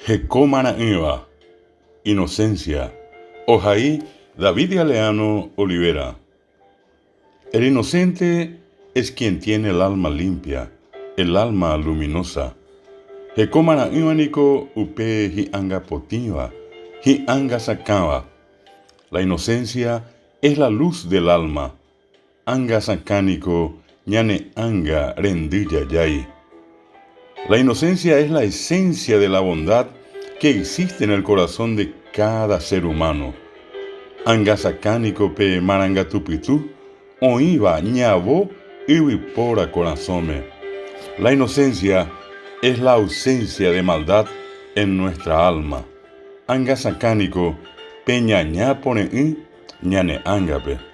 Jecómana Eva, Inocencia, Ojaí, David Galeano Olivera. El inocente es quien tiene el alma limpia, el alma luminosa. Jecómana Ivánico upe hi anga potiva, hi anga sacaba. La inocencia es la luz del alma. Anga sacánico, ñane anga rendilla yay. La inocencia es la esencia de la bondad que existe en el corazón de cada ser humano. Angasacánico pe marangatupitu, oiva ñabo iwipora corazome. La inocencia es la ausencia de maldad en nuestra alma. Angasacánico pe ñañapone ñane angape.